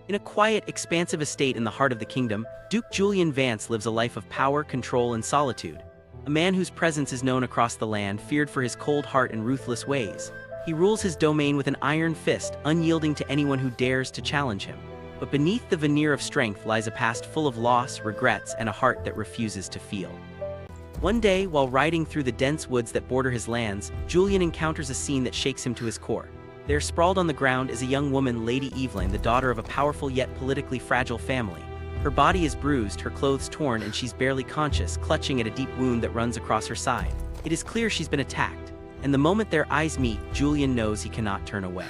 In a quiet, expansive estate in the heart of the kingdom, Duke Julian Vance lives a life of power, control, and solitude. A man whose presence is known across the land, feared for his cold heart and ruthless ways. He rules his domain with an iron fist, unyielding to anyone who dares to challenge him. But beneath the veneer of strength lies a past full of loss, regrets, and a heart that refuses to feel. One day, while riding through the dense woods that border his lands, Julian encounters a scene that shakes him to his core. There, sprawled on the ground, is a young woman, Lady Evelyn, the daughter of a powerful yet politically fragile family. Her body is bruised, her clothes torn, and she's barely conscious, clutching at a deep wound that runs across her side. It is clear she's been attacked, and the moment their eyes meet, Julian knows he cannot turn away.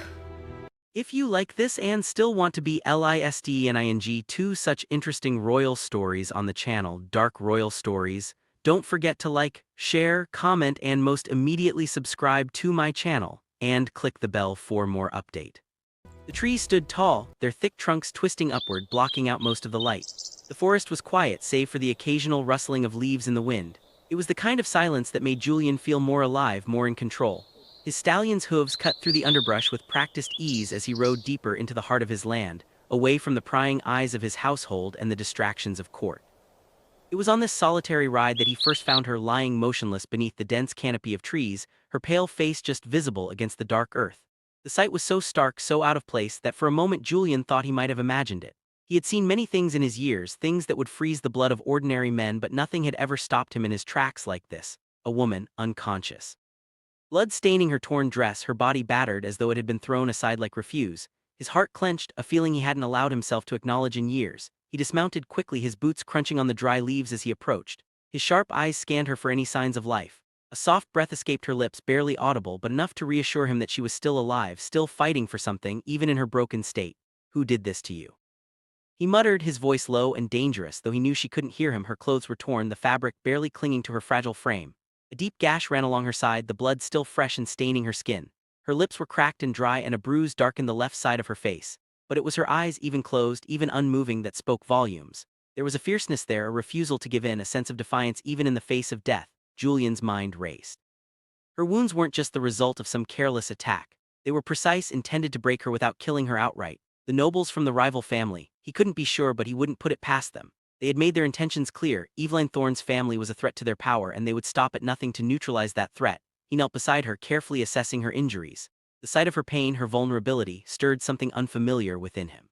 If you like this and still want to be listening to such interesting royal stories on the channel, Dark Royal Stories, don't forget to like, share, comment, and most immediately subscribe to my channel, and click the bell for more update. The trees stood tall, their thick trunks twisting upward, blocking out most of the light. The forest was quiet, save for the occasional rustling of leaves in the wind. It was the kind of silence that made Julian feel more alive, more in control. His stallion's hooves cut through the underbrush with practiced ease as he rode deeper into the heart of his land, away from the prying eyes of his household and the distractions of court. It was on this solitary ride that he first found her lying motionless beneath the dense canopy of trees, her pale face just visible against the dark earth. The sight was so stark, so out of place, that for a moment Julian thought he might have imagined it. He had seen many things in his years, things that would freeze the blood of ordinary men, but nothing had ever stopped him in his tracks like this. A woman, unconscious. Blood staining her torn dress, her body battered as though it had been thrown aside like refuse. His heart clenched, a feeling he hadn't allowed himself to acknowledge in years. He dismounted quickly, his boots crunching on the dry leaves as he approached. His sharp eyes scanned her for any signs of life. A soft breath escaped her lips, barely audible, but enough to reassure him that she was still alive, still fighting for something, even in her broken state. "Who did this to you?" He muttered, his voice low and dangerous, though he knew she couldn't hear him. Her clothes were torn, the fabric barely clinging to her fragile frame. A deep gash ran along her side, the blood still fresh and staining her skin. Her lips were cracked and dry, and a bruise darkened the left side of her face. But it was her eyes, even closed, even unmoving, that spoke volumes. There was a fierceness there, a refusal to give in, a sense of defiance even in the face of death. Julian's mind raced. Her wounds weren't just the result of some careless attack. They were precise, intended to break her without killing her outright. The nobles from the rival family, he couldn't be sure, but he wouldn't put it past them. They had made their intentions clear. Evelyn Thorne's family was a threat to their power, and they would stop at nothing to neutralize that threat. He knelt beside her, carefully assessing her injuries. The sight of her pain, her vulnerability, stirred something unfamiliar within him.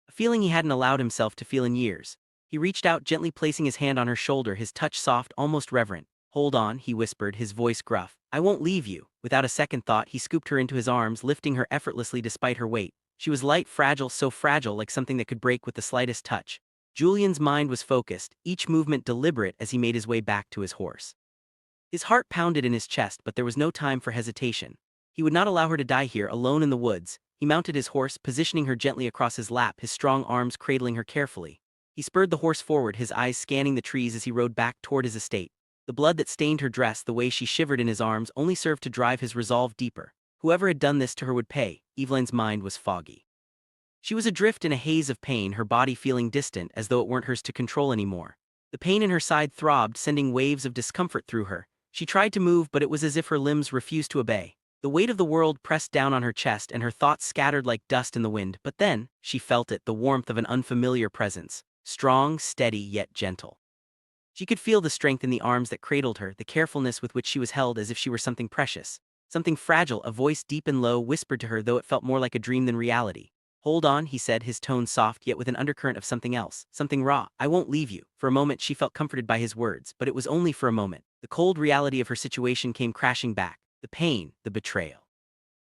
A feeling he hadn't allowed himself to feel in years. He reached out, gently placing his hand on her shoulder, his touch soft, almost reverent. "Hold on," he whispered, his voice gruff. "I won't leave you." Without a second thought, he scooped her into his arms, lifting her effortlessly despite her weight. She was light, fragile, so fragile, like something that could break with the slightest touch. Julian's mind was focused, each movement deliberate as he made his way back to his horse. His heart pounded in his chest, but there was no time for hesitation. He would not allow her to die here, alone in the woods. He mounted his horse, positioning her gently across his lap, his strong arms cradling her carefully. He spurred the horse forward, his eyes scanning the trees as he rode back toward his estate. The blood that stained her dress, the way she shivered in his arms, only served to drive his resolve deeper. Whoever had done this to her would pay. Evelyn's mind was foggy. She was adrift in a haze of pain, her body feeling distant, as though it weren't hers to control anymore. The pain in her side throbbed, sending waves of discomfort through her. She tried to move, but it was as if her limbs refused to obey. The weight of the world pressed down on her chest, and her thoughts scattered like dust in the wind. But then, she felt it, the warmth of an unfamiliar presence. Strong, steady, yet gentle. She could feel the strength in the arms that cradled her, the carefulness with which she was held as if she were something precious. Something fragile. A voice deep and low whispered to her, though it felt more like a dream than reality. "Hold on," he said, his tone soft yet with an undercurrent of something else, something raw. "I won't leave you." For a moment she felt comforted by his words, but it was only for a moment. The cold reality of her situation came crashing back. The pain, the betrayal.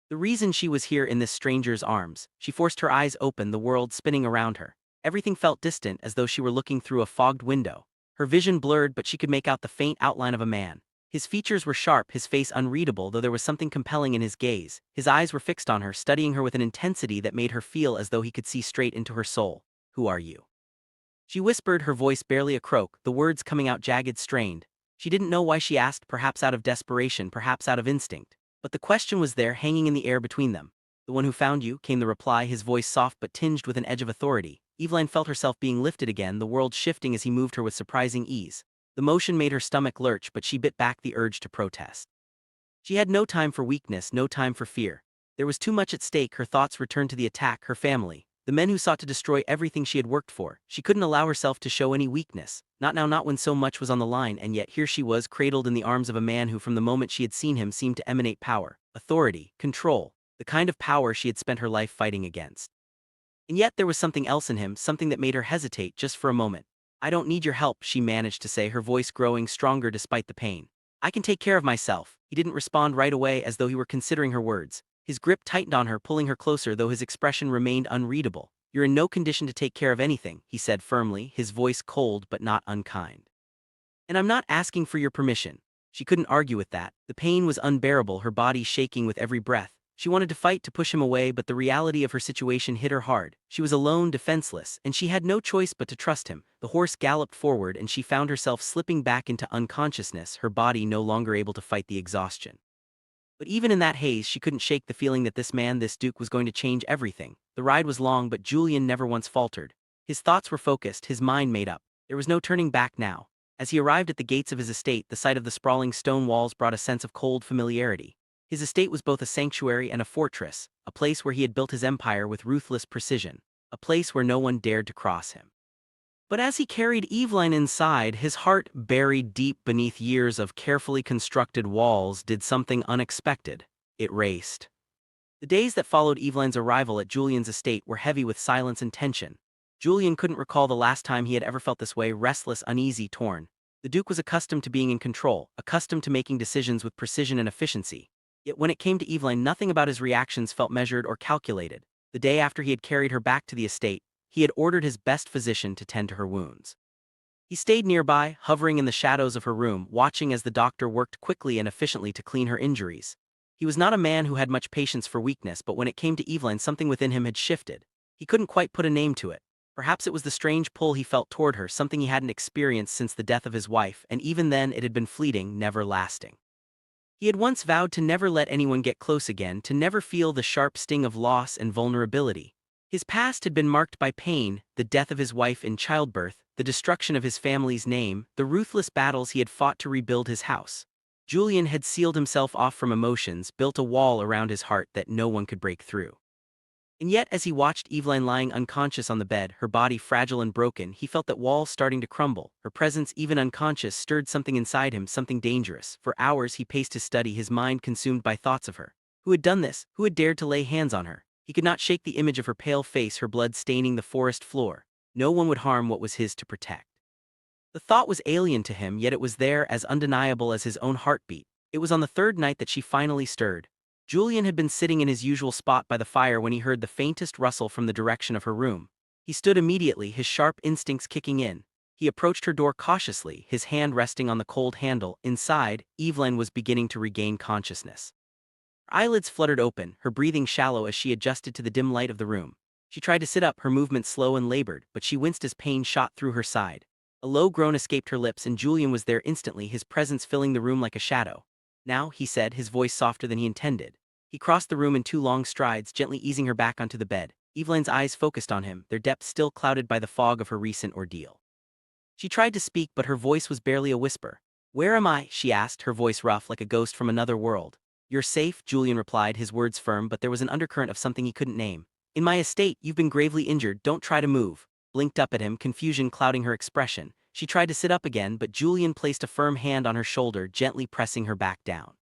The reason she was here in this stranger's arms. She forced her eyes open, the world spinning around her. Everything felt distant, as though she were looking through a fogged window. Her vision blurred, but she could make out the faint outline of a man. His features were sharp, his face unreadable, though there was something compelling in his gaze. His eyes were fixed on her, studying her with an intensity that made her feel as though he could see straight into her soul. "Who are you?" She whispered, her voice barely a croak, the words coming out jagged, strained. She didn't know why she asked, perhaps out of desperation, perhaps out of instinct. But the question was there, hanging in the air between them. "The one who found you," came the reply, his voice soft but tinged with an edge of authority. Evelyn felt herself being lifted again, the world shifting as he moved her with surprising ease. The motion made her stomach lurch, but she bit back the urge to protest. She had no time for weakness, no time for fear. There was too much at stake. Her thoughts returned to the attack, her family, The men who sought to destroy everything she had worked for. She couldn't allow herself to show any weakness. Not now, not when so much was on the line, and yet here she was, cradled in the arms of a man who from the moment she had seen him seemed to emanate power, authority, control, the kind of power she had spent her life fighting against. And yet there was something else in him, something that made her hesitate just for a moment. "I don't need your help," she managed to say, her voice growing stronger despite the pain. "I can take care of myself." He didn't respond right away, as though he were considering her words. His grip tightened on her, pulling her closer, though his expression remained unreadable. "You're in no condition to take care of anything," he said firmly, his voice cold but not unkind. "And I'm not asking for your permission." She couldn't argue with that. The pain was unbearable, her body shaking with every breath. She wanted to fight, to push him away, but the reality of her situation hit her hard. She was alone, defenseless, and she had no choice but to trust him. The horse galloped forward, and she found herself slipping back into unconsciousness, her body no longer able to fight the exhaustion. But even in that haze, she couldn't shake the feeling that this man, this Duke, was going to change everything. The ride was long, but Julian never once faltered. His thoughts were focused, his mind made up. There was no turning back now. As he arrived at the gates of his estate, the sight of the sprawling stone walls brought a sense of cold familiarity. His estate was both a sanctuary and a fortress, a place where he had built his empire with ruthless precision, a place where no one dared to cross him. But as he carried Eveline inside, his heart, buried deep beneath years of carefully constructed walls, did something unexpected. It raced. The days that followed Eveline's arrival at Julian's estate were heavy with silence and tension. Julian couldn't recall the last time he had ever felt this way, restless, uneasy, torn. The Duke was accustomed to being in control, accustomed to making decisions with precision and efficiency. Yet when it came to Eveline, nothing about his reactions felt measured or calculated. The day after he had carried her back to the estate, he had ordered his best physician to tend to her wounds. He stayed nearby, hovering in the shadows of her room, watching as the doctor worked quickly and efficiently to clean her injuries. He was not a man who had much patience for weakness, but when it came to Eveline, something within him had shifted. He couldn't quite put a name to it. Perhaps it was the strange pull he felt toward her, something he hadn't experienced since the death of his wife, and even then it had been fleeting, never lasting. He had once vowed to never let anyone get close again, to never feel the sharp sting of loss and vulnerability. His past had been marked by pain, the death of his wife in childbirth, the destruction of his family's name, the ruthless battles he had fought to rebuild his house. Julian had sealed himself off from emotions, built a wall around his heart that no one could break through. And yet, as he watched Eveline lying unconscious on the bed, her body fragile and broken, he felt that wall starting to crumble. Her presence, even unconscious, stirred something inside him, something dangerous. For hours he paced his study, his mind consumed by thoughts of her. Who had done this? Who had dared to lay hands on her? He could not shake the image of her pale face, her blood staining the forest floor. No one would harm what was his to protect. The thought was alien to him, yet it was there, as undeniable as his own heartbeat. It was on the third night that she finally stirred. Julian had been sitting in his usual spot by the fire when he heard the faintest rustle from the direction of her room. He stood immediately, his sharp instincts kicking in. He approached her door cautiously, his hand resting on the cold handle. Inside, Eveline was beginning to regain consciousness. Her eyelids fluttered open, her breathing shallow as she adjusted to the dim light of the room. She tried to sit up, her movements slow and labored, but she winced as pain shot through her side. A low groan escaped her lips, and Julian was there instantly, his presence filling the room like a shadow. "Now," he said, his voice softer than he intended. He crossed the room in 2 long strides, gently easing her back onto the bed. Eveline's eyes focused on him, their depths still clouded by the fog of her recent ordeal. She tried to speak, but her voice was barely a whisper. "Where am I?" she asked, her voice rough like a ghost from another world. "You're safe," Julian replied, his words firm, but there was an undercurrent of something he couldn't name. "In my estate, you've been gravely injured, don't try to move." Blinked up at him, confusion clouding her expression. She tried to sit up again, but Julian placed a firm hand on her shoulder, gently pressing her back down.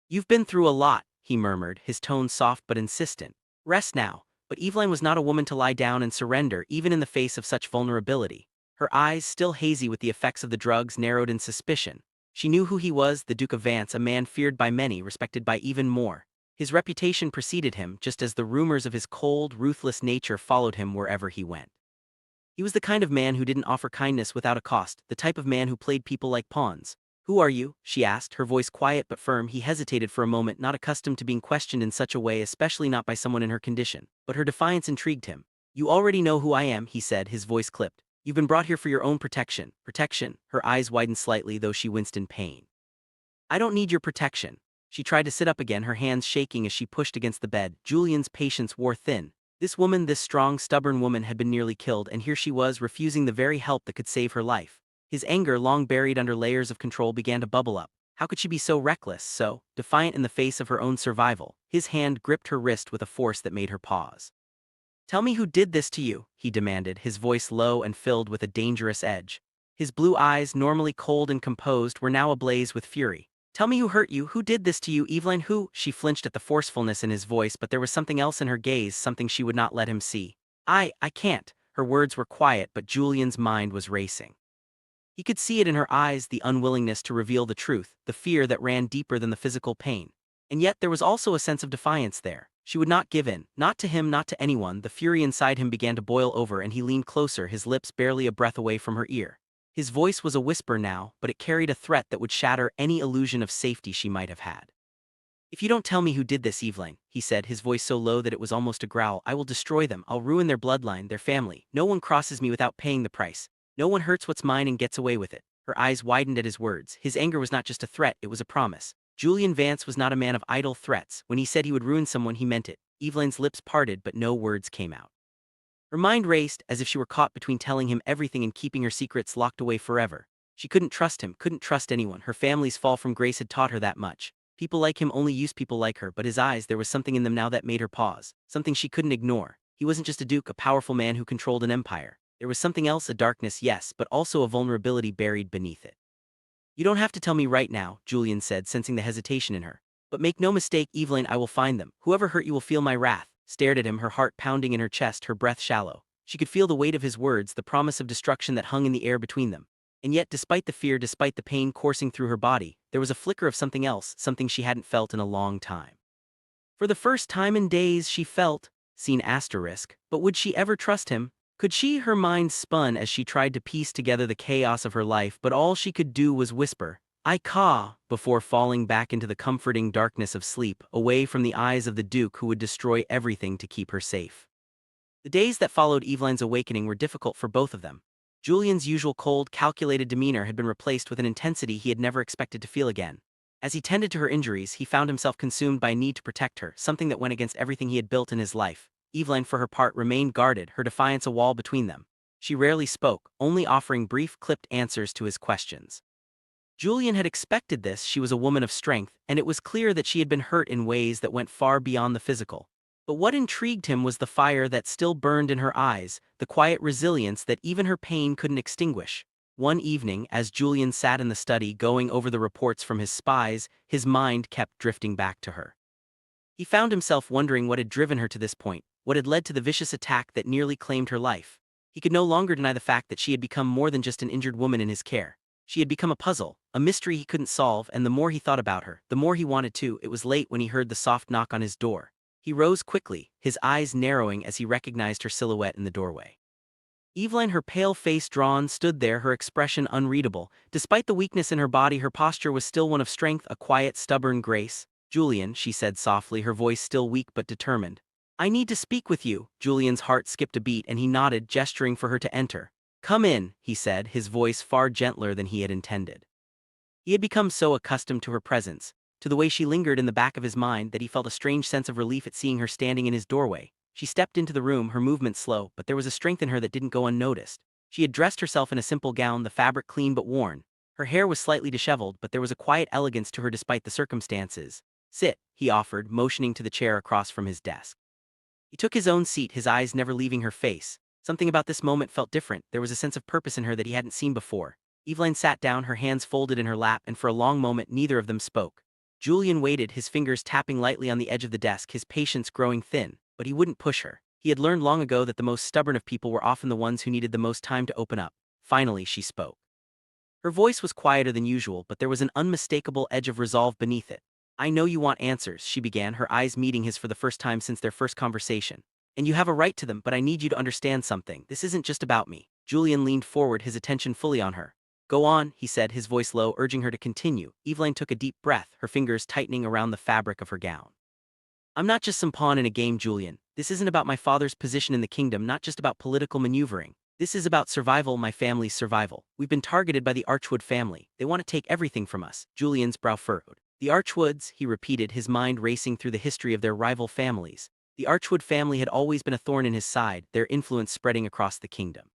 "You've been through a lot," he murmured, his tone soft but insistent. "Rest now." But Eveline was not a woman to lie down and surrender, even in the face of such vulnerability. Her eyes, still hazy with the effects of the drugs, narrowed in suspicion. She knew who he was, the Duke of Vance, a man feared by many, respected by even more. His reputation preceded him, just as the rumors of his cold, ruthless nature followed him wherever he went. He was the kind of man who didn't offer kindness without a cost, the type of man who played people like pawns. "Who are you?" she asked, her voice quiet but firm. He hesitated for a moment, not accustomed to being questioned in such a way, especially not by someone in her condition. But her defiance intrigued him. "You already know who I am," he said, his voice clipped. "You've been brought here for your own protection." Protection? Her eyes widened slightly, though she winced in pain. "I don't need your protection." She tried to sit up again, her hands shaking as she pushed against the bed. Julian's patience wore thin. This woman, this strong, stubborn woman, had been nearly killed, and here she was, refusing the very help that could save her life. His anger, long buried under layers of control, began to bubble up. How could she be so reckless, so defiant in the face of her own survival? His hand gripped her wrist with a force that made her pause. Tell me who did this to you, he demanded, his voice low and filled with a dangerous edge. His blue eyes, normally cold and composed, were now ablaze with fury. Tell me who hurt you, who did this to you, Evelyn, who? She flinched at the forcefulness in his voice, but there was something else in her gaze, something she would not let him see. I can't. Her words were quiet, but Julian's mind was racing. He could see it in her eyes, the unwillingness to reveal the truth, the fear that ran deeper than the physical pain. And yet there was also a sense of defiance there. She would not give in, not to him, not to anyone. The fury inside him began to boil over, and he leaned closer, his lips barely a breath away from her ear. His voice was a whisper now, but it carried a threat that would shatter any illusion of safety she might have had. If you don't tell me who did this, Evelyn, he said, his voice so low that it was almost a growl, I will destroy them. I'll ruin their bloodline, their family. No one crosses me without paying the price. No one hurts what's mine and gets away with it. Her eyes widened at his words. His anger was not just a threat, it was a promise. Julian Vance was not a man of idle threats. When he said he would ruin someone, he meant it. Evelyn's lips parted, but no words came out. Her mind raced, as if she were caught between telling him everything and keeping her secrets locked away forever. She couldn't trust him, couldn't trust anyone. Her family's fall from grace had taught her that much. People like him only use people like her, but his eyes, there was something in them now that made her pause. Something she couldn't ignore. He wasn't just a duke, a powerful man who controlled an empire. There was something else, a darkness, yes, but also a vulnerability buried beneath it. You don't have to tell me right now, Julian said, sensing the hesitation in her. But make no mistake, Evelyn, I will find them. Whoever hurt you will feel my wrath. Stared at him, her heart pounding in her chest, her breath shallow. She could feel the weight of his words, the promise of destruction that hung in the air between them. And yet, despite the fear, despite the pain coursing through her body, there was a flicker of something else, something she hadn't felt in a long time. For the first time in days, she felt, seen asterisk, but would she ever trust him? Could she? Her mind spun as she tried to piece together the chaos of her life, but all she could do was whisper, I caw, before falling back into the comforting darkness of sleep, away from the eyes of the Duke who would destroy everything to keep her safe. The days that followed Evelyn's awakening were difficult for both of them. Julian's usual cold, calculated demeanor had been replaced with an intensity he had never expected to feel again. As he tended to her injuries, he found himself consumed by a need to protect her, something that went against everything he had built in his life. Evelyn, for her part, remained guarded, her defiance a wall between them. She rarely spoke, only offering brief, clipped answers to his questions. Julian had expected this. She was a woman of strength, and it was clear that she had been hurt in ways that went far beyond the physical. But what intrigued him was the fire that still burned in her eyes, the quiet resilience that even her pain couldn't extinguish. One evening, as Julian sat in the study going over the reports from his spies, his mind kept drifting back to her. He found himself wondering what had driven her to this point, what had led to the vicious attack that nearly claimed her life. He could no longer deny the fact that she had become more than just an injured woman in his care. She had become a puzzle, a mystery he couldn't solve, and the more he thought about her, the more he wanted to. It was late when he heard the soft knock on his door. He rose quickly, his eyes narrowing as he recognized her silhouette in the doorway. Evelyn, her pale face drawn, stood there, her expression unreadable. Despite the weakness in her body, her posture was still one of strength, a quiet, stubborn grace. Julian, she said softly, her voice still weak but determined. I need to speak with you. Julian's heart skipped a beat and he nodded, gesturing for her to enter. Come in, he said, his voice far gentler than he had intended. He had become so accustomed to her presence, to the way she lingered in the back of his mind, that he felt a strange sense of relief at seeing her standing in his doorway. She stepped into the room, her movements slow, but there was a strength in her that didn't go unnoticed. She had dressed herself in a simple gown, the fabric clean but worn. Her hair was slightly disheveled, but there was a quiet elegance to her despite the circumstances. Sit, he offered, motioning to the chair across from his desk. He took his own seat, his eyes never leaving her face. Something about this moment felt different. There was a sense of purpose in her that he hadn't seen before. Evelyn sat down, her hands folded in her lap, and for a long moment neither of them spoke. Julian waited, his fingers tapping lightly on the edge of the desk, his patience growing thin, but he wouldn't push her. He had learned long ago that the most stubborn of people were often the ones who needed the most time to open up. Finally, she spoke. Her voice was quieter than usual, but there was an unmistakable edge of resolve beneath it. I know you want answers, she began, her eyes meeting his for the first time since their first conversation. And you have a right to them, but I need you to understand something. This isn't just about me. Julian leaned forward, his attention fully on her. Go on, he said, his voice low, urging her to continue. Evelyn took a deep breath, her fingers tightening around the fabric of her gown. I'm not just some pawn in a game, Julian. This isn't about my father's position in the kingdom, not just about political maneuvering. This is about survival, my family's survival. We've been targeted by the Archwood family. They want to take everything from us. Julian's brow furrowed. The Archwoods, he repeated, his mind racing through the history of their rival families. The Archwood family had always been a thorn in his side, their influence spreading across the kingdom.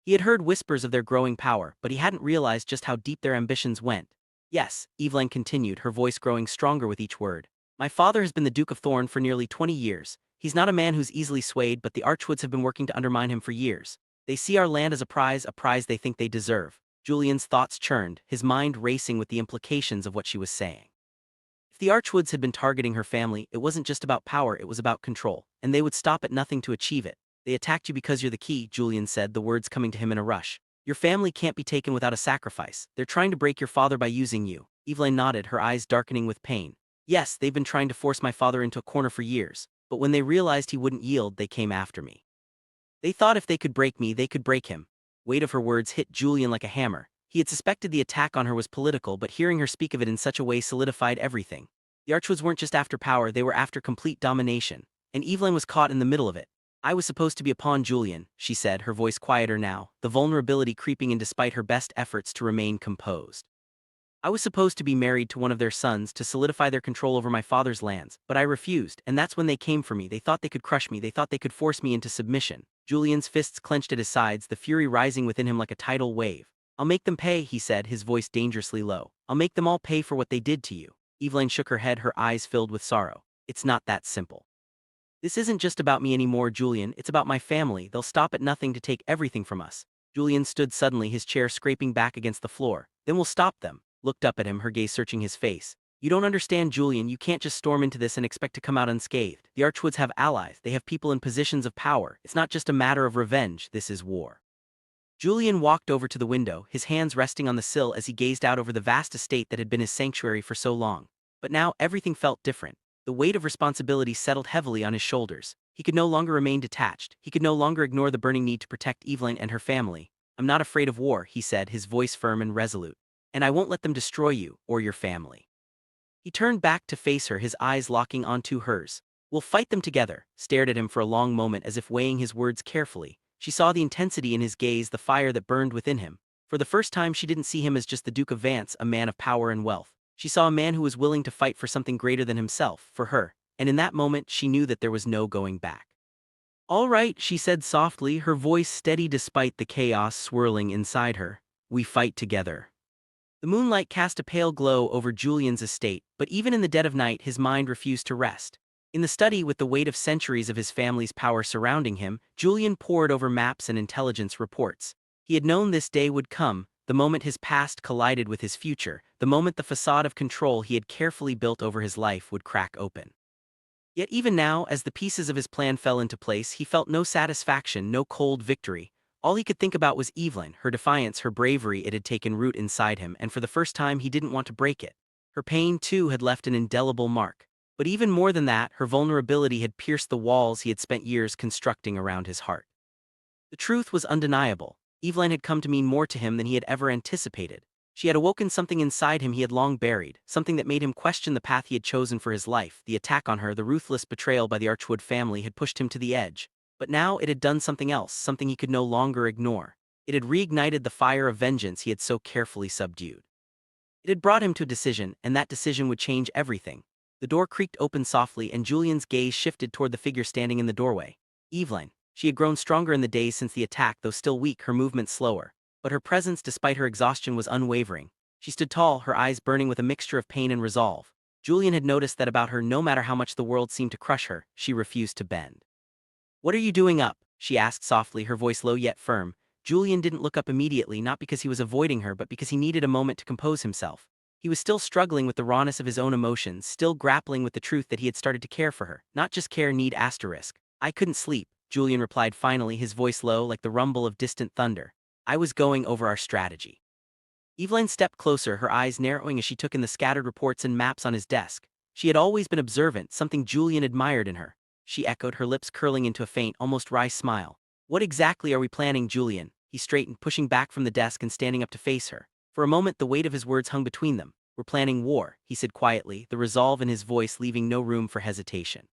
He had heard whispers of their growing power, but he hadn't realized just how deep their ambitions went. Yes, Evelyn continued, her voice growing stronger with each word. My father has been the Duke of Thorn for nearly 20 years. He's not a man who's easily swayed, but the Archwoods have been working to undermine him for years. They see our land as a prize they think they deserve. Julian's thoughts churned, his mind racing with the implications of what she was saying. If the Archwoods had been targeting her family, it wasn't just about power, it was about control, and they would stop at nothing to achieve it. They attacked you because you're the key, Julian said, the words coming to him in a rush. Your family can't be taken without a sacrifice. They're trying to break your father by using you. Evelyn nodded, her eyes darkening with pain. Yes, they've been trying to force my father into a corner for years, but when they realized he wouldn't yield, they came after me. They thought if they could break me, they could break him. Weight of her words hit Julian like a hammer. He had suspected the attack on her was political, but hearing her speak of it in such a way solidified everything. The Archwoods weren't just after power, they were after complete domination, and Evelyn was caught in the middle of it. I was supposed to be a pawn, Julian, she said, her voice quieter now, the vulnerability creeping in despite her best efforts to remain composed. I was supposed to be married to one of their sons to solidify their control over my father's lands, but I refused, and that's when they came for me. They thought they could crush me, they thought they could force me into submission. Julian's fists clenched at his sides, the fury rising within him like a tidal wave. I'll make them pay, he said, his voice dangerously low. I'll make them all pay for what they did to you. Evelyn shook her head, her eyes filled with sorrow. It's not that simple. This isn't just about me anymore, Julian, it's about my family. They'll stop at nothing to take everything from us. Julian stood suddenly, his chair scraping back against the floor. Then we'll stop them. Looked up at him, her gaze searching his face. You don't understand, Julian, you can't just storm into this and expect to come out unscathed. The Archwoods have allies, they have people in positions of power. It's not just a matter of revenge, this is war. Julian walked over to the window, his hands resting on the sill as he gazed out over the vast estate that had been his sanctuary for so long. But now everything felt different. The weight of responsibility settled heavily on his shoulders. He could no longer remain detached. He could no longer ignore the burning need to protect Evelyn and her family. I'm not afraid of war, he said, his voice firm and resolute. And I won't let them destroy you or your family. He turned back to face her, his eyes locking onto hers. We'll fight them together, stared at him for a long moment as if weighing his words carefully. She saw the intensity in his gaze, the fire that burned within him. For the first time, she didn't see him as just the Duke of Vance, a man of power and wealth. She saw a man who was willing to fight for something greater than himself, for her, and in that moment she knew that there was no going back. All right, she said softly, her voice steady despite the chaos swirling inside her. We fight together. The moonlight cast a pale glow over Julian's estate, but even in the dead of night his mind refused to rest. In the study, with the weight of centuries of his family's power surrounding him, Julian pored over maps and intelligence reports. He had known this day would come, the moment his past collided with his future, the moment the facade of control he had carefully built over his life would crack open. Yet even now, as the pieces of his plan fell into place, he felt no satisfaction, no cold victory. All he could think about was Evelyn, her defiance, her bravery. It had taken root inside him, and for the first time he didn't want to break it. Her pain, too, had left an indelible mark. But even more than that, her vulnerability had pierced the walls he had spent years constructing around his heart. The truth was undeniable. Evelyn had come to mean more to him than he had ever anticipated. She had awoken something inside him he had long buried, something that made him question the path he had chosen for his life. The attack on her, the ruthless betrayal by the Archwood family, had pushed him to the edge. But now it had done something else, something he could no longer ignore. It had reignited the fire of vengeance he had so carefully subdued. It had brought him to a decision, and that decision would change everything. The door creaked open softly, and Julian's gaze shifted toward the figure standing in the doorway. Evelyn. She had grown stronger in the days since the attack, though still weak, her movements slower. But her presence, despite her exhaustion, was unwavering. She stood tall, her eyes burning with a mixture of pain and resolve. Julian had noticed that about her. No matter how much the world seemed to crush her, she refused to bend. What are you doing up? She asked softly, her voice low yet firm. Julian didn't look up immediately, not because he was avoiding her, but because he needed a moment to compose himself. He was still struggling with the rawness of his own emotions, still grappling with the truth that he had started to care for her. Not just care, need asterisk. I couldn't sleep, Julian replied finally, his voice low like the rumble of distant thunder. I was going over our strategy. Evelyn stepped closer, her eyes narrowing as she took in the scattered reports and maps on his desk. She had always been observant, something Julian admired in her. She echoed, her lips curling into a faint, almost wry smile. What exactly are we planning, Julian? He straightened, pushing back from the desk and standing up to face her. For a moment the weight of his words hung between them. We're planning war, he said quietly, the resolve in his voice leaving no room for hesitation.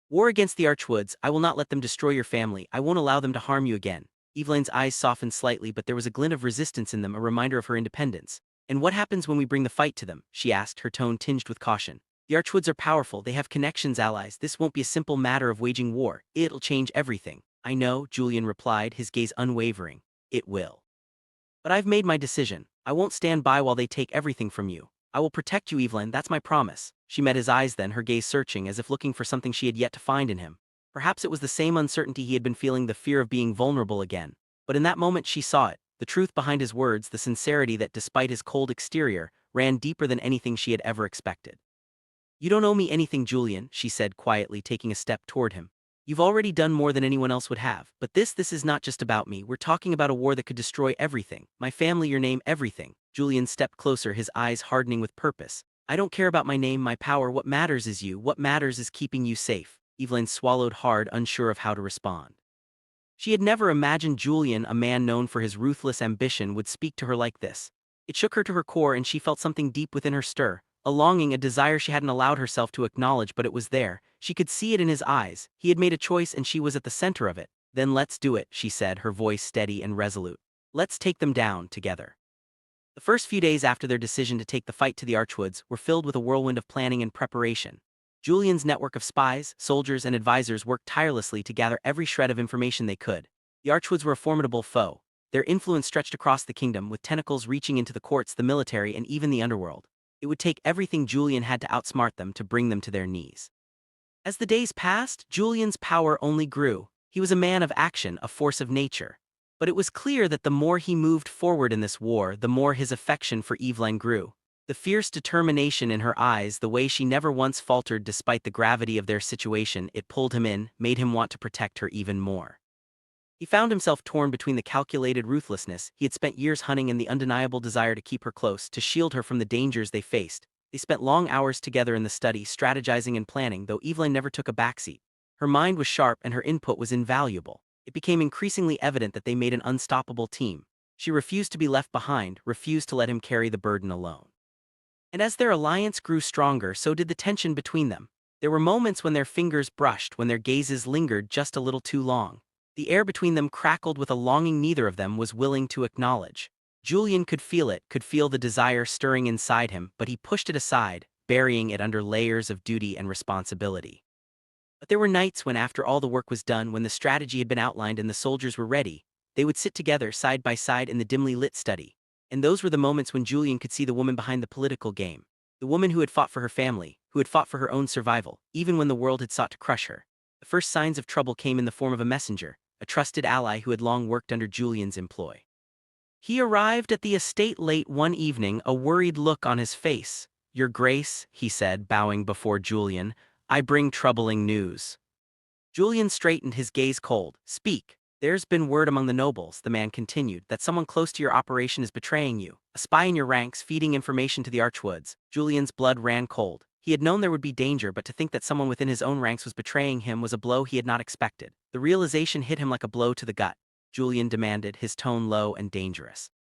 War against the Archwoods. I will not let them destroy your family. I won't allow them to harm you again. Evelyn's eyes softened slightly, but there was a glint of resistance in them, a reminder of her independence. And what happens when we bring the fight to them? She asked, her tone tinged with caution. The Archwoods are powerful, they have connections, allies. This won't be a simple matter of waging war. It'll change everything. I know, Julian replied, his gaze unwavering. It will. But I've made my decision. I won't stand by while they take everything from you. I will protect you, Evelyn, that's my promise. She met his eyes then, her gaze searching, as if looking for something she had yet to find in him. Perhaps it was the same uncertainty he had been feeling, the fear of being vulnerable again. But in that moment she saw it, the truth behind his words, the sincerity that, despite his cold exterior, ran deeper than anything she had ever expected. "You don't owe me anything, Julian," she said quietly, taking a step toward him. "You've already done more than anyone else would have. But this is not just about me. We're talking about a war that could destroy everything. My family, your name, everything." Julian stepped closer, his eyes hardening with purpose. "I don't care about my name, my power. What matters is you. What matters is keeping you safe." Evelyn swallowed hard, unsure of how to respond. She had never imagined Julian, a man known for his ruthless ambition, would speak to her like this. It shook her to her core, and she felt something deep within her stir. A longing, a desire she hadn't allowed herself to acknowledge, but it was there. She could see it in his eyes. He had made a choice and she was at the center of it. "Then let's do it," she said, her voice steady and resolute. "Let's take them down, together." The first few days after their decision to take the fight to the Archwoods were filled with a whirlwind of planning and preparation. Julian's network of spies, soldiers, and advisors worked tirelessly to gather every shred of information they could. The Archwoods were a formidable foe. Their influence stretched across the kingdom, with tentacles reaching into the courts, the military, and even the underworld. It would take everything Julian had to outsmart them to bring them to their knees. As the days passed, Julian's power only grew. He was a man of action, a force of nature. But it was clear that the more he moved forward in this war, the more his affection for Evelyn grew. The fierce determination in her eyes, the way she never once faltered despite the gravity of their situation, it pulled him in, made him want to protect her even more. He found himself torn between the calculated ruthlessness he had spent years hunting and the undeniable desire to keep her close, to shield her from the dangers they faced. They spent long hours together in the study, strategizing and planning, though Evelyn never took a backseat. Her mind was sharp and her input was invaluable. It became increasingly evident that they made an unstoppable team. She refused to be left behind, refused to let him carry the burden alone. And as their alliance grew stronger, so did the tension between them. There were moments when their fingers brushed, when their gazes lingered just a little too long. The air between them crackled with a longing neither of them was willing to acknowledge. Julian could feel it, could feel the desire stirring inside him, but he pushed it aside, burying it under layers of duty and responsibility. But there were nights when, after all the work was done, when the strategy had been outlined and the soldiers were ready, they would sit together side by side in the dimly lit study. And those were the moments when Julian could see the woman behind the political game. The woman who had fought for her family, who had fought for her own survival, even when the world had sought to crush her. The first signs of trouble came in the form of a messenger, a trusted ally who had long worked under Julian's employ. He arrived at the estate late one evening, a worried look on his face. "Your Grace," he said, bowing before Julian, "I bring troubling news." Julian straightened, his gaze cold. "Speak." "There's been word among the nobles," the man continued, "that someone close to your operation is betraying you. A spy in your ranks, feeding information to the Archwoods." Julian's blood ran cold. He had known there would be danger, but to think that someone within his own ranks was betraying him was a blow he had not expected. The realization hit him like a blow to the gut. Julian demanded, his tone low and dangerous.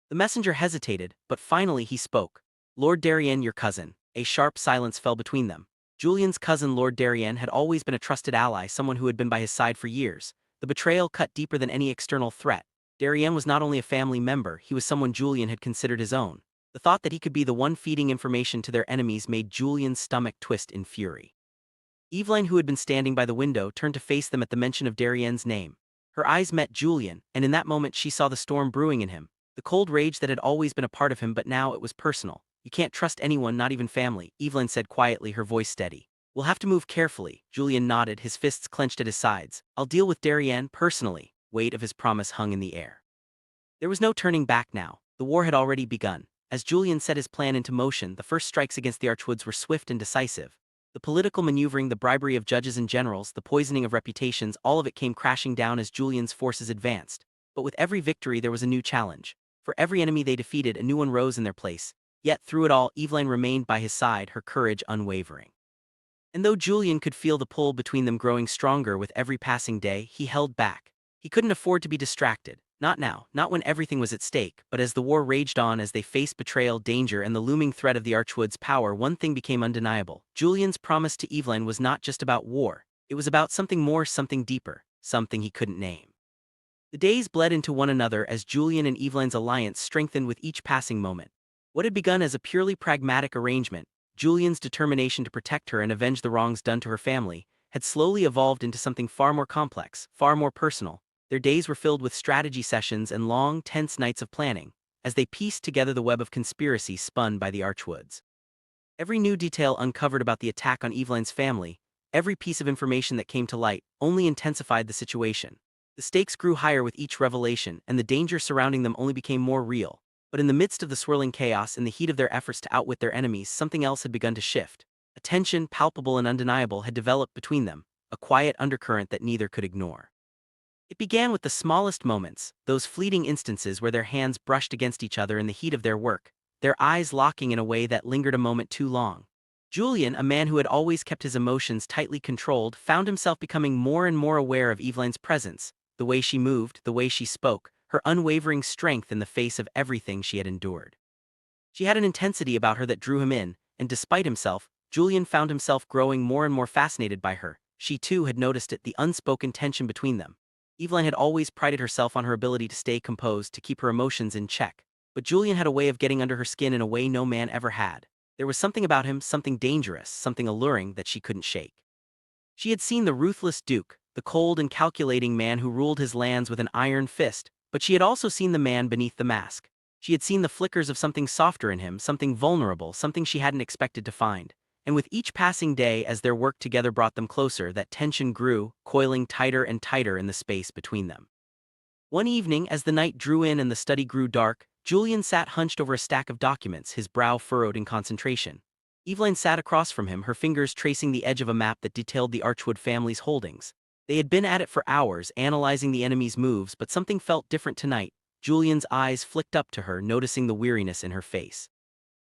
The messenger hesitated, but finally he spoke. "Lord Darien, your cousin." A sharp silence fell between them. Julian's cousin, Lord Darien, had always been a trusted ally, someone who had been by his side for years. The betrayal cut deeper than any external threat. Darien was not only a family member, he was someone Julian had considered his own. The thought that he could be the one feeding information to their enemies made Julian's stomach twist in fury. Evelyn, who had been standing by the window, turned to face them at the mention of Darien's name. Her eyes met Julian, and in that moment she saw the storm brewing in him. The cold rage that had always been a part of him, but now it was personal. "You can't trust anyone, not even family," Evelyn said quietly, her voice steady. "We'll have to move carefully." Julian nodded, his fists clenched at his sides. "I'll deal with Darien personally." Weight of his promise hung in the air. There was no turning back now. The war had already begun. As Julian set his plan into motion, the first strikes against the Archwoods were swift and decisive. The political maneuvering, the bribery of judges and generals, the poisoning of reputations, all of it came crashing down as Julian's forces advanced. But with every victory there was a new challenge. For every enemy they defeated, a new one rose in their place. Yet through it all, Evelyn remained by his side, her courage unwavering. And though Julian could feel the pull between them growing stronger with every passing day, he held back. He couldn't afford to be distracted. Not now, not when everything was at stake, but as the war raged on, as they faced betrayal, danger, and the looming threat of the Archwoods' power, one thing became undeniable. Julian's promise to Evelyn was not just about war. It was about something more, something deeper, something he couldn't name. The days bled into one another as Julian and Evelyn's alliance strengthened with each passing moment. What had begun as a purely pragmatic arrangement, Julian's determination to protect her and avenge the wrongs done to her family, had slowly evolved into something far more complex, far more personal. Their days were filled with strategy sessions and long, tense nights of planning, as they pieced together the web of conspiracy spun by the Archwoods. Every new detail uncovered about the attack on Evelyn's family, Every piece of information that came to light only intensified the situation. The stakes grew higher with each revelation, and the danger surrounding them only became more real. But in the midst of the swirling chaos, in the heat of their efforts to outwit their enemies, something else had begun to shift. A tension, palpable and undeniable, had developed between them, a quiet undercurrent that neither could ignore. It began with the smallest moments, those fleeting instances where their hands brushed against each other in the heat of their work, their eyes locking in a way that lingered a moment too long. Julian, a man who had always kept his emotions tightly controlled, found himself becoming more and more aware of Eveline's presence, the way she moved, the way she spoke, her unwavering strength in the face of everything she had endured. She had an intensity about her that drew him in, and despite himself, Julian found himself growing more and more fascinated by her. She too had noticed it, the unspoken tension between them. Eveline had always prided herself on her ability to stay composed, to keep her emotions in check. But Julian had a way of getting under her skin in a way no man ever had. There was something about him, something dangerous, something alluring that she couldn't shake. She had seen the ruthless Duke, the cold and calculating man who ruled his lands with an iron fist, but she had also seen the man beneath the mask. She had seen the flickers of something softer in him, something vulnerable, something she hadn't expected to find. And with each passing day, as their work together brought them closer, that tension grew, coiling tighter and tighter in the space between them. One evening, as the night drew in and the study grew dark, Julian sat hunched over a stack of documents, his brow furrowed in concentration. Eveline sat across from him, her fingers tracing the edge of a map that detailed the Archwood family's holdings. They had been at it for hours, analyzing the enemy's moves, but something felt different tonight. Julian's eyes flicked up to her, noticing the weariness in her face.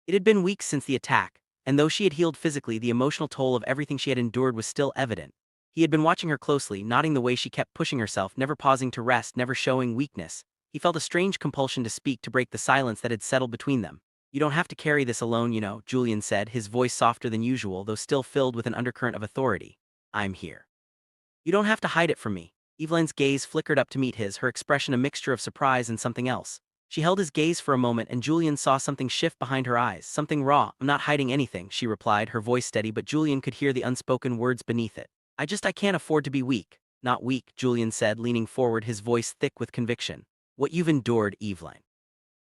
It had been weeks since the attack, and though she had healed physically, the emotional toll of everything she had endured was still evident. He had been watching her closely, noting the way she kept pushing herself, never pausing to rest, never showing weakness. He felt a strange compulsion to speak, to break the silence that had settled between them. "You don't have to carry this alone, you know," Julian said, his voice softer than usual, though still filled with an undercurrent of authority. "I'm here. You don't have to hide it from me." Eveline's gaze flickered up to meet his, her expression a mixture of surprise and something else. She held his gaze for a moment, and Julian saw something shift behind her eyes, something raw. "I'm not hiding anything," she replied, her voice steady, but Julian could hear the unspoken words beneath it. I can't afford to be weak." "Not weak," Julian said, leaning forward, his voice thick with conviction. "What you've endured, Eveline.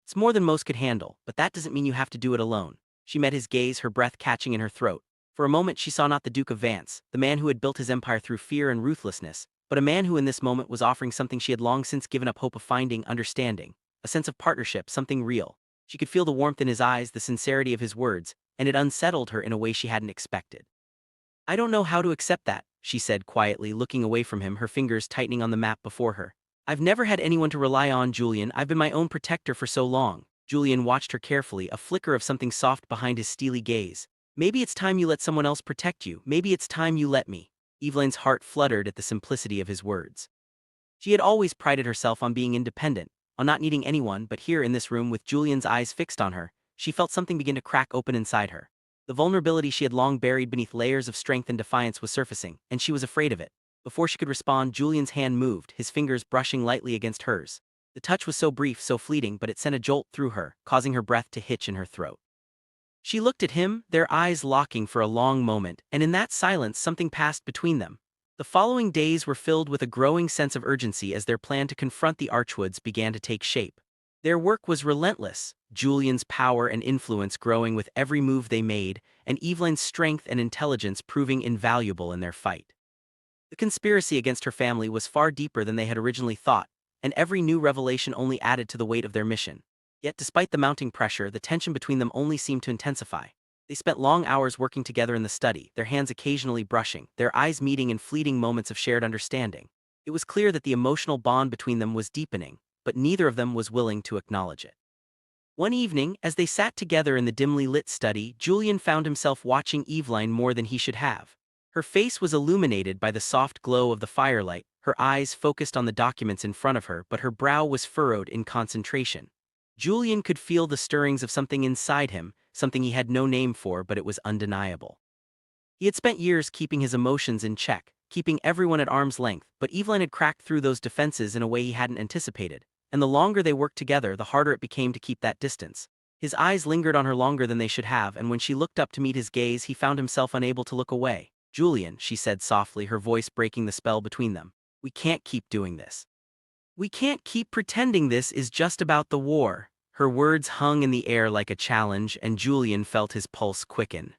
It's more than most could handle, but that doesn't mean you have to do it alone." She met his gaze, her breath catching in her throat. For a moment she saw not the Duke of Vance, the man who had built his empire through fear and ruthlessness, but a man who in this moment was offering something she had long since given up hope of finding: understanding, a sense of partnership, something real. She could feel the warmth in his eyes, the sincerity of his words, and it unsettled her in a way she hadn't expected. "I don't know how to accept that," she said quietly, looking away from him, her fingers tightening on the map before her. "I've never had anyone to rely on, Julian. I've been my own protector for so long." Julian watched her carefully, a flicker of something soft behind his steely gaze. "Maybe it's time you let someone else protect you. Maybe it's time you let me." Eveline's heart fluttered at the simplicity of his words. She had always prided herself on being independent, on not needing anyone, but here in this room with Julian's eyes fixed on her, she felt something begin to crack open inside her. The vulnerability she had long buried beneath layers of strength and defiance was surfacing, and she was afraid of it. Before she could respond, Julian's hand moved, his fingers brushing lightly against hers. The touch was so brief, so fleeting, but it sent a jolt through her, causing her breath to hitch in her throat. She looked at him, their eyes locking for a long moment, and in that silence something passed between them. The following days were filled with a growing sense of urgency as their plan to confront the Archwoods began to take shape. Their work was relentless, Julian's power and influence growing with every move they made, and Eveline's strength and intelligence proving invaluable in their fight. The conspiracy against her family was far deeper than they had originally thought, and every new revelation only added to the weight of their mission. Yet despite the mounting pressure, the tension between them only seemed to intensify. They spent long hours working together in the study, their hands occasionally brushing, their eyes meeting in fleeting moments of shared understanding. It was clear that the emotional bond between them was deepening, but neither of them was willing to acknowledge it. One evening, as they sat together in the dimly lit study, Julian found himself watching Eveline more than he should have. Her face was illuminated by the soft glow of the firelight, her eyes focused on the documents in front of her, but her brow was furrowed in concentration. Julian could feel the stirrings of something inside him, something he had no name for, but it was undeniable. He had spent years keeping his emotions in check, keeping everyone at arm's length, but Eveline had cracked through those defenses in a way he hadn't anticipated, and the longer they worked together, the harder it became to keep that distance. His eyes lingered on her longer than they should have, and when she looked up to meet his gaze, he found himself unable to look away. "Julian," she said softly, her voice breaking the spell between them, "we can't keep doing this. We can't keep pretending this is just about the war." Her words hung in the air like a challenge, and Julian felt his pulse quicken.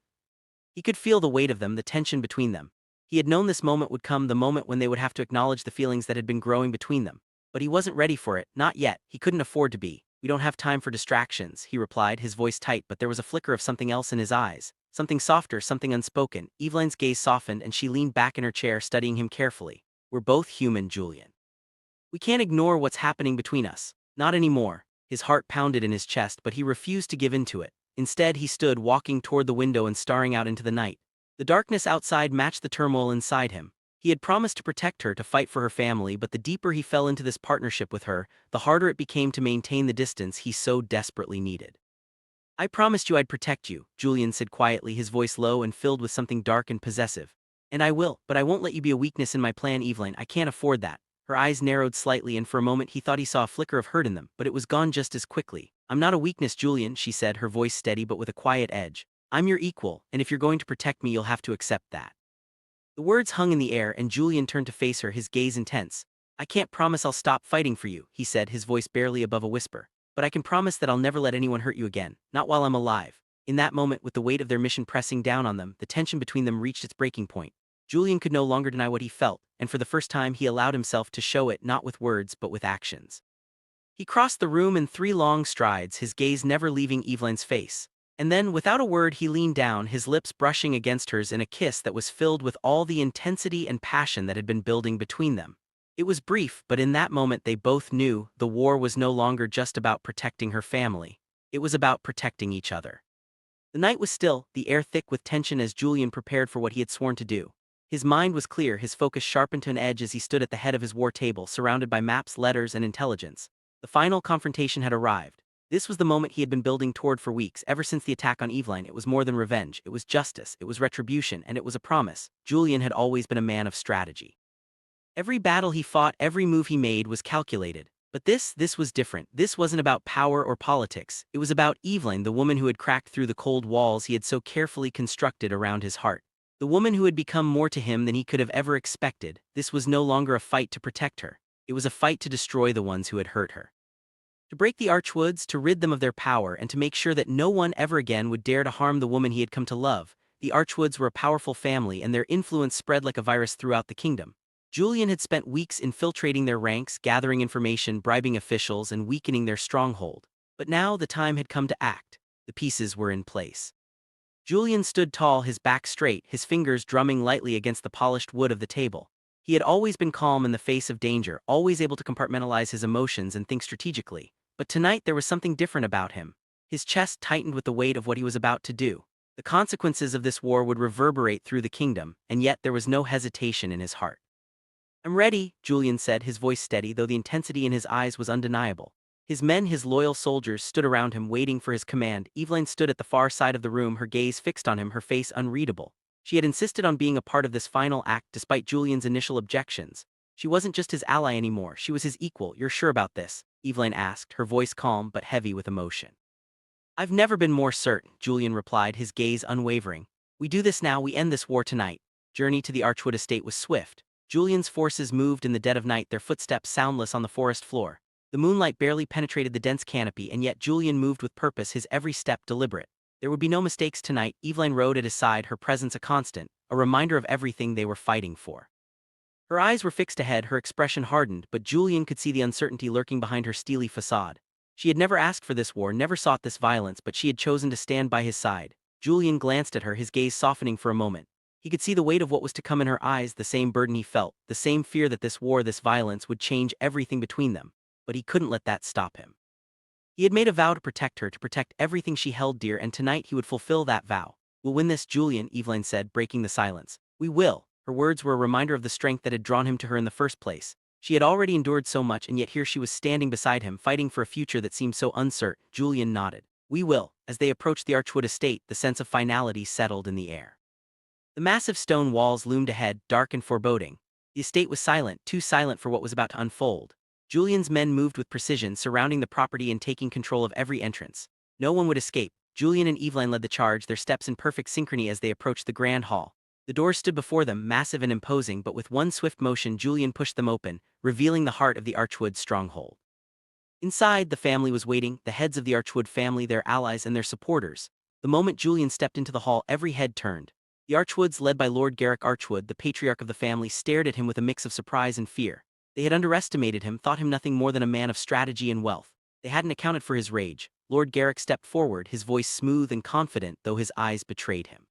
He could feel the weight of them, the tension between them. He had known this moment would come, the moment when they would have to acknowledge the feelings that had been growing between them. But he wasn't ready for it, not yet, he couldn't afford to be. "We don't have time for distractions," he replied, his voice tight, but there was a flicker of something else in his eyes. Something softer, something unspoken. Eveline's gaze softened and she leaned back in her chair, studying him carefully. "We're both human, Julian. We can't ignore what's happening between us. Not anymore." His heart pounded in his chest, but he refused to give in to it. Instead, he stood, walking toward the window and staring out into the night. The darkness outside matched the turmoil inside him. He had promised to protect her, to fight for her family, but the deeper he fell into this partnership with her, the harder it became to maintain the distance he so desperately needed. "I promised you I'd protect you," Julian said quietly, his voice low and filled with something dark and possessive. "And I will, but I won't let you be a weakness in my plan, Evelyn. I can't afford that." Her eyes narrowed slightly, and for a moment he thought he saw a flicker of hurt in them, but it was gone just as quickly. "I'm not a weakness, Julian," she said, her voice steady but with a quiet edge. "I'm your equal, and if you're going to protect me, you'll have to accept that." The words hung in the air, and Julian turned to face her, his gaze intense. "I can't promise I'll stop fighting for you," he said, his voice barely above a whisper. "But I can promise that I'll never let anyone hurt you again, not while I'm alive." In that moment, with the weight of their mission pressing down on them, the tension between them reached its breaking point. Julian could no longer deny what he felt, and for the first time he allowed himself to show it, not with words but with actions. He crossed the room in 3 long strides, his gaze never leaving Eveline's face. And then, without a word, he leaned down, his lips brushing against hers in a kiss that was filled with all the intensity and passion that had been building between them. It was brief, but in that moment they both knew the war was no longer just about protecting her family. It was about protecting each other. The night was still, the air thick with tension as Julian prepared for what he had sworn to do. His mind was clear, his focus sharpened to an edge as he stood at the head of his war table, surrounded by maps, letters, and intelligence. The final confrontation had arrived. This was the moment he had been building toward for weeks, ever since the attack on Eveline. It was more than revenge, it was justice, it was retribution, and it was a promise. Julian had always been a man of strategy. Every battle he fought, every move he made was calculated. But this was different. This wasn't about power or politics. It was about Eveline, the woman who had cracked through the cold walls he had so carefully constructed around his heart. The woman who had become more to him than he could have ever expected. This was no longer a fight to protect her. It was a fight to destroy the ones who had hurt her. To break the Archwoods, to rid them of their power, and to make sure that no one ever again would dare to harm the woman he had come to love. The Archwoods were a powerful family, and their influence spread like a virus throughout the kingdom. Julian had spent weeks infiltrating their ranks, gathering information, bribing officials, and weakening their stronghold. But now the time had come to act. The pieces were in place. Julian stood tall, his back straight, his fingers drumming lightly against the polished wood of the table. He had always been calm in the face of danger, always able to compartmentalize his emotions and think strategically. But tonight there was something different about him. His chest tightened with the weight of what he was about to do. The consequences of this war would reverberate through the kingdom, and yet there was no hesitation in his heart. "I'm ready," Julian said, his voice steady, though the intensity in his eyes was undeniable. His men, his loyal soldiers, stood around him, waiting for his command. Eveline stood at the far side of the room, her gaze fixed on him, her face unreadable. She had insisted on being a part of this final act despite Julian's initial objections. She wasn't just his ally anymore, she was his equal. "You're sure about this?" Eveline asked, her voice calm but heavy with emotion. "I've never been more certain," Julian replied, his gaze unwavering. "We do this now, we end this war tonight." Journey to the Archwood estate was swift. Julian's forces moved in the dead of night, their footsteps soundless on the forest floor. The moonlight barely penetrated the dense canopy, and yet Julian moved with purpose, his every step deliberate. There would be no mistakes tonight. Eveline rode at his side, her presence a constant, a reminder of everything they were fighting for. Her eyes were fixed ahead, her expression hardened, but Julian could see the uncertainty lurking behind her steely facade. She had never asked for this war, never sought this violence, but she had chosen to stand by his side. Julian glanced at her, his gaze softening for a moment. He could see the weight of what was to come in her eyes, the same burden he felt, the same fear that this war, this violence, would change everything between them. But he couldn't let that stop him. He had made a vow to protect her, to protect everything she held dear, and tonight he would fulfill that vow. "We'll win this, Julian," Eveline said, breaking the silence. "We will." Her words were a reminder of the strength that had drawn him to her in the first place. She had already endured so much, and yet here she was standing beside him, fighting for a future that seemed so uncertain. Julian nodded. "We will." As they approached the Archwood estate, the sense of finality settled in the air. The massive stone walls loomed ahead, dark and foreboding. The estate was silent, too silent for what was about to unfold. Julian's men moved with precision, surrounding the property and taking control of every entrance. No one would escape. Julian and Eveline led the charge, their steps in perfect synchrony as they approached the grand hall. The doors stood before them, massive and imposing, but with one swift motion Julian pushed them open, revealing the heart of the Archwood stronghold. Inside, the family was waiting, the heads of the Archwood family, their allies and their supporters. The moment Julian stepped into the hall, every head turned. The Archwoods, led by Lord Garrick Archwood, the patriarch of the family, stared at him with a mix of surprise and fear. They had underestimated him, thought him nothing more than a man of strategy and wealth. They hadn't accounted for his rage. Lord Garrick stepped forward, his voice smooth and confident, though his eyes betrayed him.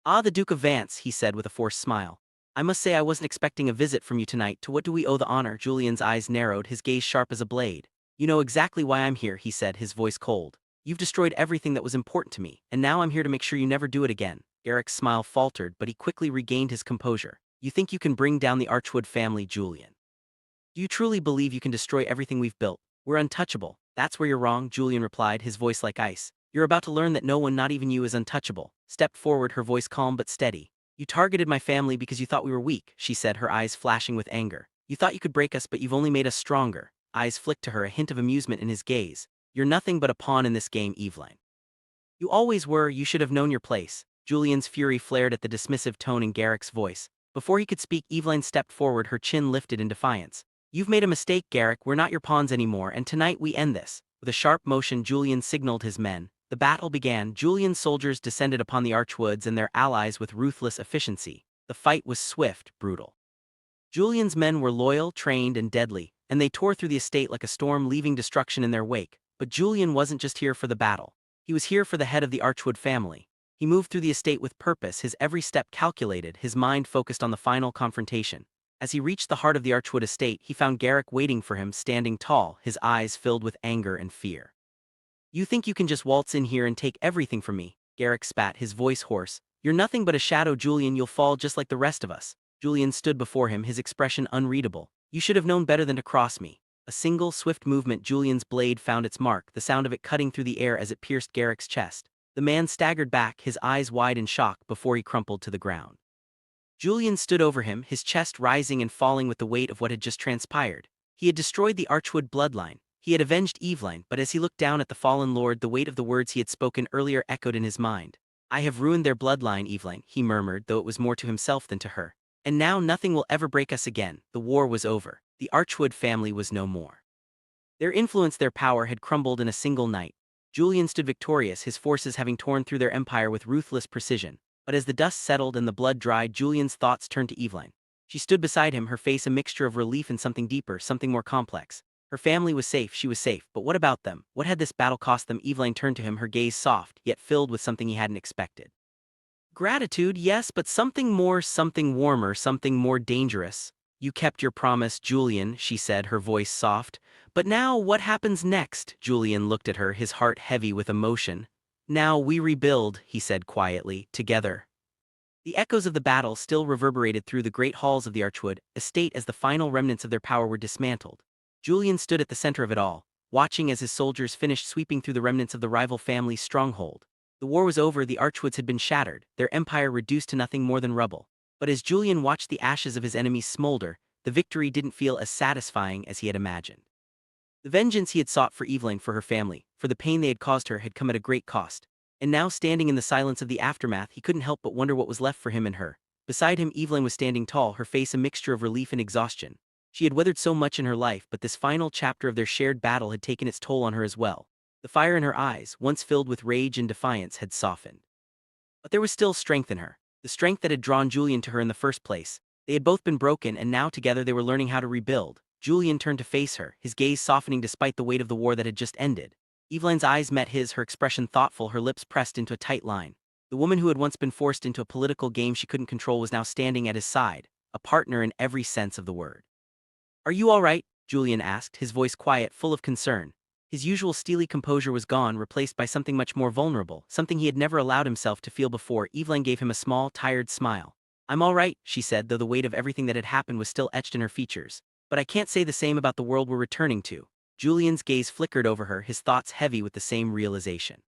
"Ah, the Duke of Vance," he said with a forced smile. "I must say I wasn't expecting a visit from you tonight. To what do we owe the honor?" Julian's eyes narrowed, his gaze sharp as a blade. "You know exactly why I'm here," he said, his voice cold. "You've destroyed everything that was important to me, and now I'm here to make sure you never do it again." Garrick's smile faltered, but he quickly regained his composure. "You think you can bring down the Archwood family, Julian? Do you truly believe you can destroy everything we've built? We're untouchable." "That's where you're wrong," Julian replied, his voice like ice. "You're about to learn that no one, not even you, is untouchable." Stepped forward, her voice calm but steady. "You targeted my family because you thought we were weak," she said, her eyes flashing with anger. "You thought you could break us, but you've only made us stronger." Eyes flicked to her, a hint of amusement in his gaze. "You're nothing but a pawn in this game, Evelyn. You always were. You should have known your place." Julian's fury flared at the dismissive tone in Garrick's voice. Before he could speak, Evelyn stepped forward, her chin lifted in defiance. "You've made a mistake, Garrick. We're not your pawns anymore, and tonight we end this." With a sharp motion, Julian signaled his men. The battle began. Julian's soldiers descended upon the Archwoods and their allies with ruthless efficiency. The fight was swift, brutal. Julian's men were loyal, trained, and deadly, and they tore through the estate like a storm, leaving destruction in their wake. But Julian wasn't just here for the battle. He was here for the head of the Archwood family. He moved through the estate with purpose, his every step calculated, his mind focused on the final confrontation. As he reached the heart of the Archwood estate, he found Garrick waiting for him, standing tall, his eyes filled with anger and fear. "You think you can just waltz in here and take everything from me?" Garrick spat, his voice hoarse. "You're nothing but a shadow, Julian. You'll fall just like the rest of us." Julian stood before him, his expression unreadable. "You should have known better than to cross me." A single, swift movement, Julian's blade found its mark, the sound of it cutting through the air as it pierced Garrick's chest. The man staggered back, his eyes wide in shock, before he crumpled to the ground. Julian stood over him, his chest rising and falling with the weight of what had just transpired. He had destroyed the Archwood bloodline. He had avenged Evelyn, but as he looked down at the fallen lord, the weight of the words he had spoken earlier echoed in his mind. "I have ruined their bloodline, Evelyn," he murmured, though it was more to himself than to her. "And now nothing will ever break us again." The war was over. The Archwood family was no more. Their influence, their power, had crumbled in a single night. Julian stood victorious, his forces having torn through their empire with ruthless precision. But as the dust settled and the blood dried, Julian's thoughts turned to Evelyn. She stood beside him, her face a mixture of relief and something deeper, something more complex. Her family was safe, she was safe, but what about them? What had this battle cost them? Evelyn turned to him, her gaze soft, yet filled with something he hadn't expected. "Gratitude, yes, but something more, something warmer, something more dangerous." "You kept your promise, Julian," she said, her voice soft. "But now, what happens next?" Julian looked at her, his heart heavy with emotion. "Now we rebuild," he said quietly, "together." The echoes of the battle still reverberated through the great halls of the Archwood estate as the final remnants of their power were dismantled. Julian stood at the center of it all, watching as his soldiers finished sweeping through the remnants of the rival family's stronghold. The war was over, the Archwoods had been shattered, their empire reduced to nothing more than rubble. But as Julian watched the ashes of his enemies smolder, the victory didn't feel as satisfying as he had imagined. The vengeance he had sought for Evelyn, for her family, for the pain they had caused her, had come at a great cost. And now, standing in the silence of the aftermath, he couldn't help but wonder what was left for him and her. Beside him, Evelyn was standing tall, her face a mixture of relief and exhaustion. She had weathered so much in her life, but this final chapter of their shared battle had taken its toll on her as well. The fire in her eyes, once filled with rage and defiance, had softened. But there was still strength in her, the strength that had drawn Julian to her in the first place. They had both been broken, and now together they were learning how to rebuild. Julian turned to face her, his gaze softening despite the weight of the war that had just ended. Evelyn's eyes met his, her expression thoughtful, her lips pressed into a tight line. The woman who had once been forced into a political game she couldn't control was now standing at his side, a partner in every sense of the word. "Are you all right?" Julian asked, his voice quiet, full of concern. His usual steely composure was gone, replaced by something much more vulnerable, something he had never allowed himself to feel before. Evelyn gave him a small, tired smile. "I'm all right," she said, though the weight of everything that had happened was still etched in her features. "But I can't say the same about the world we're returning to." Julian's gaze flickered over her, his thoughts heavy with the same realization.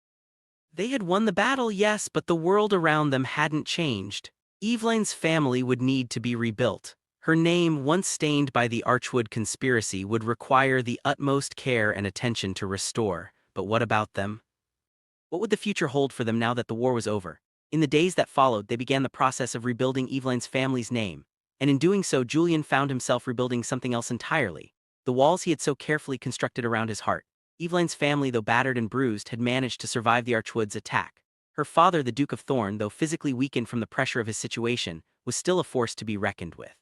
They had won the battle, yes, but the world around them hadn't changed. Evelyn's family would need to be rebuilt. Her name, once stained by the Archwood conspiracy, would require the utmost care and attention to restore. But what about them? What would the future hold for them now that the war was over? In the days that followed, they began the process of rebuilding Evelyn's family's name, and in doing so, Julian found himself rebuilding something else entirely. The walls he had so carefully constructed around his heart. Evelyn's family, though battered and bruised, had managed to survive the Archwood's attack. Her father, the Duke of Thorn, though physically weakened from the pressure of his situation, was still a force to be reckoned with.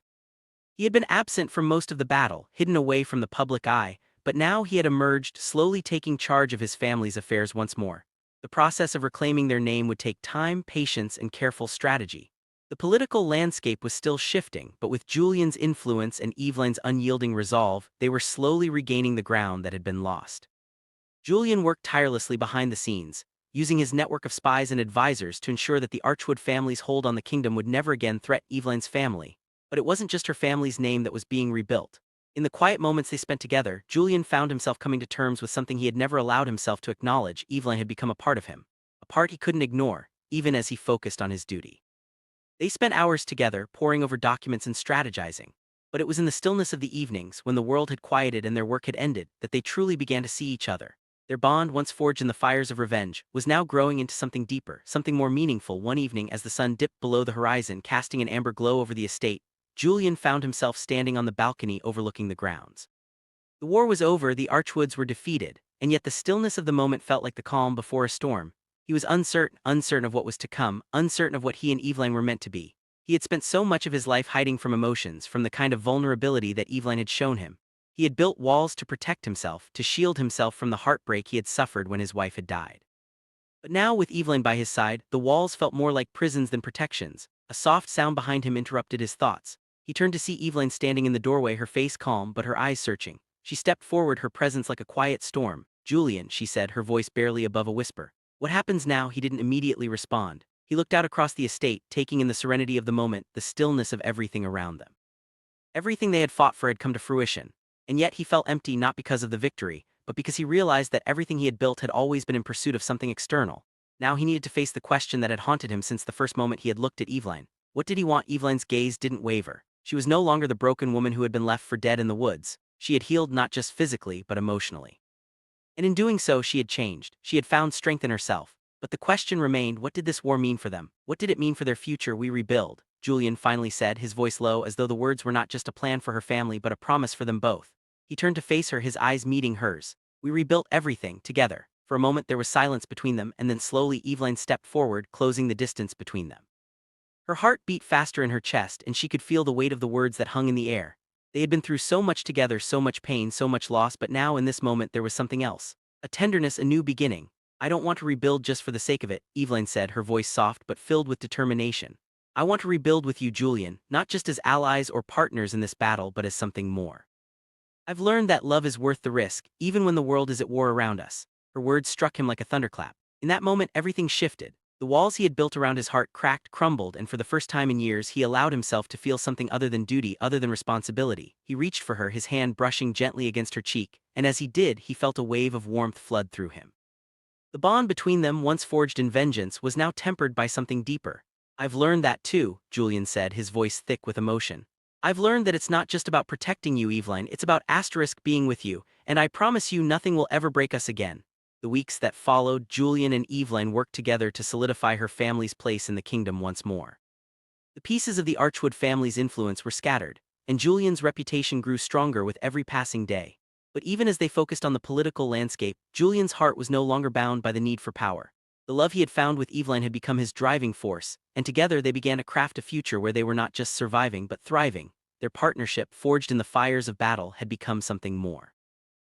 He had been absent from most of the battle, hidden away from the public eye, but now he had emerged, slowly taking charge of his family's affairs once more. The process of reclaiming their name would take time, patience, and careful strategy. The political landscape was still shifting, but with Julian's influence and Eveline's unyielding resolve, they were slowly regaining the ground that had been lost. Julian worked tirelessly behind the scenes, using his network of spies and advisors to ensure that the Archwood family's hold on the kingdom would never again threaten Eveline's family. But it wasn't just her family's name that was being rebuilt. In the quiet moments they spent together, Julian found himself coming to terms with something he had never allowed himself to acknowledge: Eveline had become a part of him. A part he couldn't ignore, even as he focused on his duty. They spent hours together, poring over documents and strategizing. But it was in the stillness of the evenings, when the world had quieted and their work had ended, that they truly began to see each other. Their bond, once forged in the fires of revenge, was now growing into something deeper, something more meaningful. One evening, as the sun dipped below the horizon, casting an amber glow over the estate, Julian found himself standing on the balcony overlooking the grounds. The war was over, the Archwoods were defeated, and yet the stillness of the moment felt like the calm before a storm. He was uncertain of what was to come, uncertain of what he and Eveline were meant to be. He had spent so much of his life hiding from emotions, from the kind of vulnerability that Eveline had shown him. He had built walls to protect himself, to shield himself from the heartbreak he had suffered when his wife had died. But now, with Eveline by his side, the walls felt more like prisons than protections. A soft sound behind him interrupted his thoughts. He turned to see Eveline standing in the doorway, her face calm but her eyes searching. She stepped forward, her presence like a quiet storm. "Julian," she said, her voice barely above a whisper. "What happens now?" He didn't immediately respond. He looked out across the estate, taking in the serenity of the moment, the stillness of everything around them. Everything they had fought for had come to fruition. And yet he felt empty, not because of the victory, but because he realized that everything he had built had always been in pursuit of something external. Now he needed to face the question that had haunted him since the first moment he had looked at Eveline. What did he want? Eveline's gaze didn't waver. She was no longer the broken woman who had been left for dead in the woods. She had healed not just physically but emotionally. And in doing so she had changed. She had found strength in herself. But the question remained: what did this war mean for them? What did it mean for their future? "We rebuild," Julian finally said, his voice low, as though the words were not just a plan for her family but a promise for them both. He turned to face her, his eyes meeting hers. "We rebuilt everything, together." For a moment there was silence between them, and then slowly Eveline stepped forward, closing the distance between them. Her heart beat faster in her chest, and she could feel the weight of the words that hung in the air. They had been through so much together, so much pain, so much loss, but now in this moment there was something else. A tenderness, a new beginning. "I don't want to rebuild just for the sake of it," Eveline said, her voice soft but filled with determination. "I want to rebuild with you, Julian, not just as allies or partners in this battle, but as something more. I've learned that love is worth the risk, even when the world is at war around us." Her words struck him like a thunderclap. In that moment everything shifted. The walls he had built around his heart cracked, crumbled, and for the first time in years he allowed himself to feel something other than duty, other than responsibility. He reached for her, his hand brushing gently against her cheek, and as he did, he felt a wave of warmth flood through him. The bond between them, once forged in vengeance, was now tempered by something deeper. "I've learned that too," Julian said, his voice thick with emotion. "I've learned that it's not just about protecting you, Eveline, it's about being with you, and I promise you nothing will ever break us again." The weeks that followed, Julian and Eveline worked together to solidify her family's place in the kingdom once more. The pieces of the Archwood family's influence were scattered, and Julian's reputation grew stronger with every passing day. But even as they focused on the political landscape, Julian's heart was no longer bound by the need for power. The love he had found with Eveline had become his driving force, and together they began to craft a future where they were not just surviving but thriving. Their partnership, forged in the fires of battle, had become something more.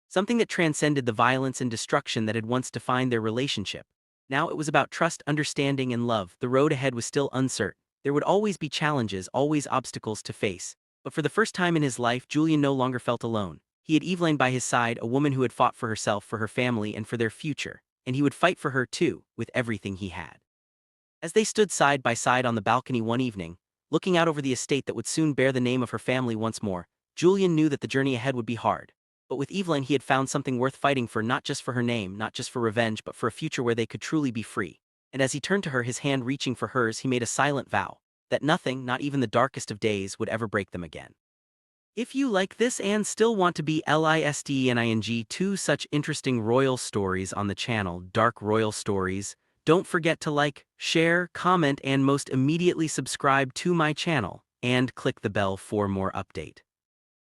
Something that transcended the violence and destruction that had once defined their relationship. Now it was about trust, understanding, and love. The road ahead was still uncertain. There would always be challenges, always obstacles to face. But for the first time in his life, Julian no longer felt alone. He had Eveline by his side, a woman who had fought for herself, for her family, and for their future. And he would fight for her too, with everything he had. As they stood side by side on the balcony one evening, looking out over the estate that would soon bear the name of her family once more, Julian knew that the journey ahead would be hard. But with Eveline he had found something worth fighting for, not just for her name, not just for revenge, but for a future where they could truly be free. And as he turned to her, his hand reaching for hers, he made a silent vow that nothing, not even the darkest of days, would ever break them again. If you like this and still want to be listening to such interesting royal stories on the channel, Dark Royal Stories, don't forget to like, share, comment, and most immediately subscribe to my channel, and click the bell for more update.